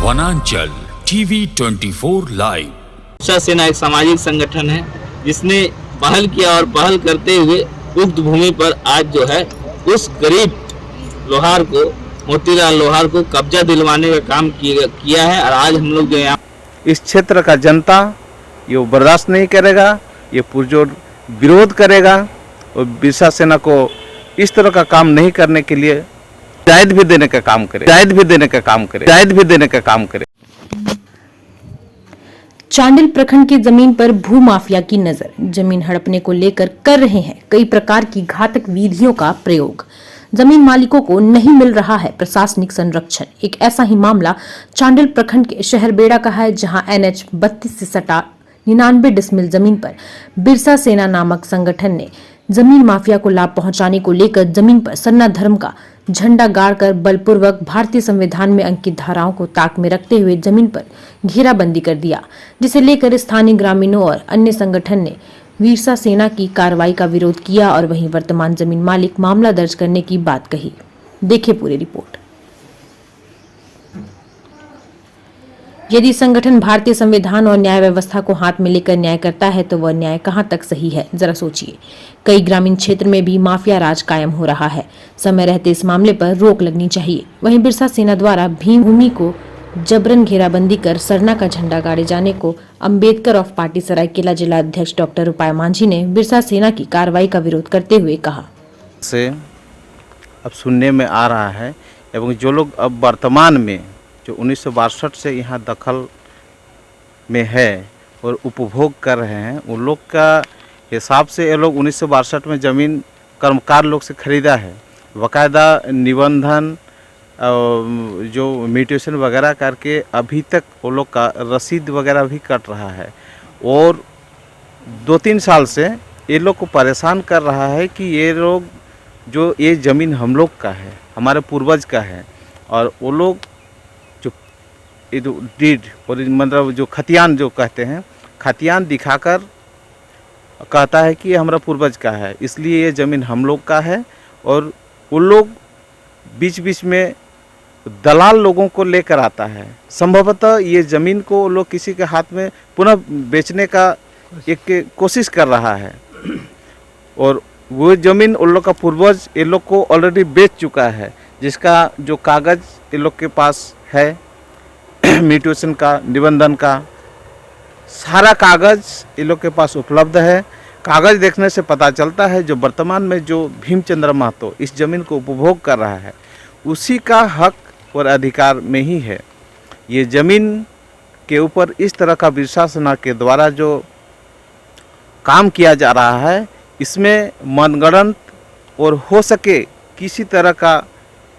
वनांचल TV 24 live. Birsa सेना एक सामाजिक संगठन है जिसने पहल किया और पहल करते हुए उक्त भूमि पर आज जो है उस गरीब लोहार को, मोतीलाल लोहार को कब्जा दिलवाने का काम किया है। और आज हम लोग जो यहाँ इस क्षेत्र का जनता ये बर्दाश्त नहीं करेगा, ये पुरजोर विरोध करेगा और बिरसा सेना को इस तरह का काम नहीं करने के लिए हिदायत भी देने का काम करे। चांडिल प्रखंड की जमीन पर भू माफिया की नजर, जमीन हड़पने को लेकर कर रहे हैं कई प्रकार की घातक विधियों का प्रयोग। जमीन मालिकों को नहीं मिल रहा है प्रशासनिक संरक्षण। एक ऐसा ही मामला चांडिल प्रखंड के शहर बेड़ा का है, जहां NH 32 से सटा 99 डिसमिल जमीन पर बिरसा सेना नामक संगठन ने जमीन माफिया को लाभ पहुंचाने को लेकर जमीन पर सरना धर्म का झंडा गाड़कर बलपूर्वक भारतीय संविधान में अंकित धाराओं को ताक में रखते हुए जमीन पर घेराबंदी कर दिया, जिसे लेकर स्थानीय ग्रामीणों और अन्य संगठन ने बिरसा सेना की कार्रवाई का विरोध किया और वहीं वर्तमान जमीन मालिक मामला दर्ज करने की बात कही। देखिए पूरी रिपोर्ट। यदि संगठन भारतीय संविधान और न्याय व्यवस्था को हाथ में लेकर न्याय करता है तो वह न्याय कहां तक सही है, जरा सोचिए। कई ग्रामीण क्षेत्र में भी माफिया राज कायम हो रहा है। समय रहते इस मामले पर रोक लगनी चाहिए। वहीं बिरसा सेना द्वारा भीम भूमि को जबरन घेराबंदी कर सरना का झंडा गाड़े जाने को अंबेडकर ऑफ पार्टी सरायकेला जिला अध्यक्ष डॉक्टर रूपाय मांझी ने बिरसा सेना की कार्रवाई का विरोध करते हुए कहा। से अब सुनने में आ रहा है एवं जो लोग अब वर्तमान में जो 1962 से यहाँ दखल में है और उपभोग कर रहे हैं, उन लोग का हिसाब से ये लोग 1962 में ज़मीन कर्मकार लोग से खरीदा है। बाकायदा निबंधन जो म्यूटेशन वगैरह करके अभी तक वो लोग का रसीद वगैरह भी कट रहा है और 2-3 साल से ये लोग को परेशान कर रहा है कि ये लोग जो ये ज़मीन हम लोग का है, हमारे पूर्वज का है, और वो लोग जो डीड और मतलब जो खतियान जो कहते हैं, खतियान दिखाकर कहता है कि ये हमारा पूर्वज का है, इसलिए ये ज़मीन हम लोग का है। और उन लोग बीच बीच में दलाल लोगों को लेकर आता है। संभवतः ये ज़मीन को वो लोग किसी के हाथ में पुनः बेचने का एक कोशिश कर रहा है और वो ज़मीन उन लोग का पूर्वज ये लोग को ऑलरेडी बेच चुका है, जिसका जो कागज़ ये लोग के पास है, म्यूटेशन का, निबंधन का सारा कागज़ ये लोग के पास उपलब्ध है। कागज़ देखने से पता चलता है जो वर्तमान में जो भीमचंद्र महतो इस ज़मीन को उपभोग कर रहा है, उसी का हक और अधिकार में ही है। ये ज़मीन के ऊपर इस तरह का बिरसा सेना के द्वारा जो काम किया जा रहा है, इसमें मनगढ़ंत और हो सके किसी तरह का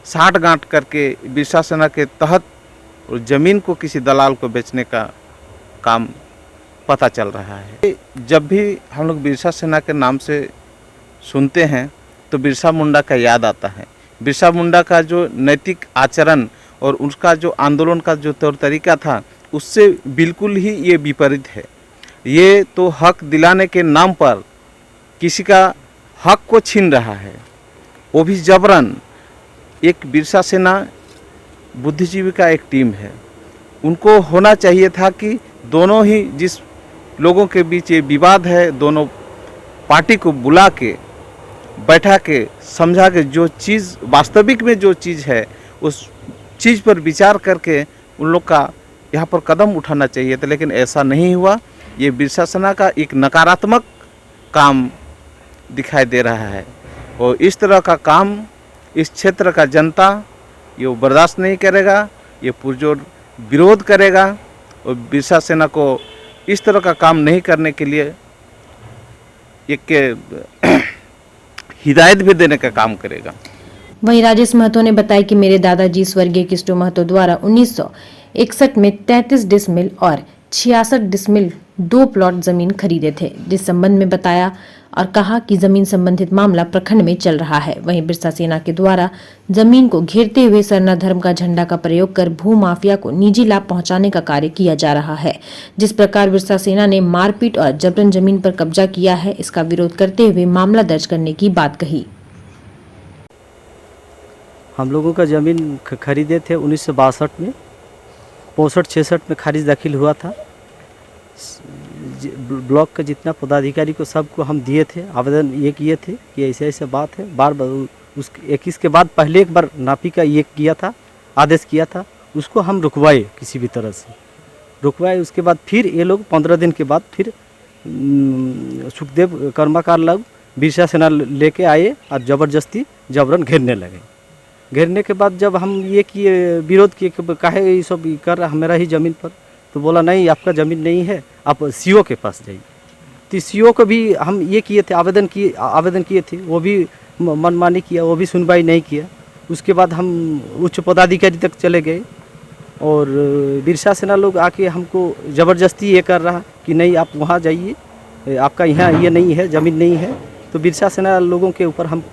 साठ गांठ करके बिरसा सेना के तहत और ज़मीन को किसी दलाल को बेचने का काम पता चल रहा है। जब भी हम लोग बिरसा सेना के नाम से सुनते हैं तो बिरसा मुंडा का याद आता है। बिरसा मुंडा का जो नैतिक आचरण और उसका जो आंदोलन का जो तौर तरीका था, उससे बिल्कुल ही ये विपरीत है। ये तो हक दिलाने के नाम पर किसी का हक को छीन रहा है, वो भी जबरन। एक बिरसा सेना बुद्धिजीवी का एक टीम है, उनको होना चाहिए था कि दोनों ही जिस लोगों के बीच ये विवाद है, दोनों पार्टी को बुला के बैठा के समझा के जो चीज़ वास्तविक में जो चीज़ है उस चीज़ पर विचार करके उन लोग का यहाँ पर कदम उठाना चाहिए था, लेकिन ऐसा नहीं हुआ। ये बिरसा सेना का एक नकारात्मक काम दिखाई दे रहा है और इस तरह का काम इस क्षेत्र का जनता ये बर्दाश्त नहीं करेगा, ये पुरजोर विरोध करेगा और बिरसा सेना को इस तरह का काम नहीं करने के लिए एक हिदायत भी देने का काम करेगा। वहीं राजेश महतो ने बताया कि मेरे दादाजी स्वर्गीय किस्टो महतो द्वारा 1961 में 33 डिसमिल और 66 डिसमिल 2 प्लॉट जमीन खरीदे थे, जिस संबंध में बताया और कहा कि जमीन संबंधित मामला प्रखंड में चल रहा है। वहीं बिरसा सेना के द्वारा जमीन को घेरते हुए सरना धर्म का झंडा का प्रयोग कर भू माफिया को निजी लाभ पहुंचाने का कार्य किया जा रहा है। जिस प्रकार बिरसा सेना ने मारपीट और जबरन जमीन पर कब्जा किया है, इसका विरोध करते हुए मामला दर्ज करने की बात कही। हम लोगों का ज़मीन खरीदे थे 1962 में 65-66 में खारिज दाखिल हुआ था। ब्लॉक का जितना पदाधिकारी को सबको हम दिए थे, आवेदन ये किए थे कि ऐसे ऐसे बात है। बार उस 21 के बाद पहले एक बार नापी का ये किया था, आदेश किया था, उसको हम रुकवाए, किसी भी तरह से रुकवाए। उसके बाद फिर ये लोग 15 दिन के बाद फिर सुखदेव कर्मकार लोग बिरसा सेना लेके आए और ज़बरदस्ती जबरन घेरने लगे। घेरने के बाद जब हम ये किए, विरोध किए कि काहे ये सब कर रहा मेरा ही ज़मीन पर, तो बोला नहीं आपका ज़मीन नहीं है, आप सीओ के पास जाइए। तो सीओ को भी हम ये किए थे, आवेदन किए थे, वो भी मनमानी किया, वो भी सुनवाई नहीं किया। उसके बाद हम उच्च पदाधिकारी तक चले गए और बिरसा सेना लोग आके हमको ज़बरदस्ती ये कर रहा कि नहीं आप वहाँ जाइए, आपका यहाँ ये नहीं है, ज़मीन नहीं है। तो बिरसा सेना लोगों के ऊपर हम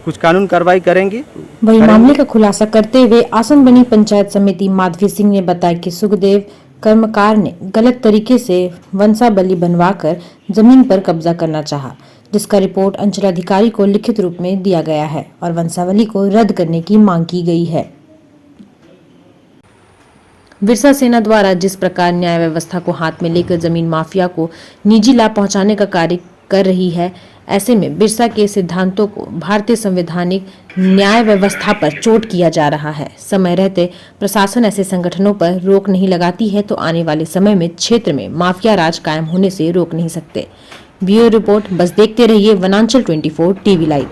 कुछ कानून कार्रवाई करेंगे। वही मामले का खुलासा करते हुए आसन बनी पंचायत समिति माधवी सिंह ने बताया कि सुखदेव कर्मकार ने गलत तरीके से वंशावली बनवाकर जमीन पर कब्जा करना चाहा, जिसका रिपोर्ट अंचलाधिकारी को लिखित रूप में दिया गया है और वंशावली को रद्द करने की मांग की गई है। बिरसा सेना द्वारा जिस प्रकार न्याय व्यवस्था को हाथ में लेकर जमीन माफिया को निजी लाभ पहुंचाने का कार्य कर रही है, ऐसे में बिरसा के सिद्धांतों को भारतीय संवैधानिक न्याय व्यवस्था पर चोट किया जा रहा है। समय रहते प्रशासन ऐसे संगठनों पर रोक नहीं लगाती है तो आने वाले समय में क्षेत्र में माफिया राज कायम होने से रोक नहीं सकते। Bureau report. बस देखते रहिए वनांचल 24 टीवी लाइव।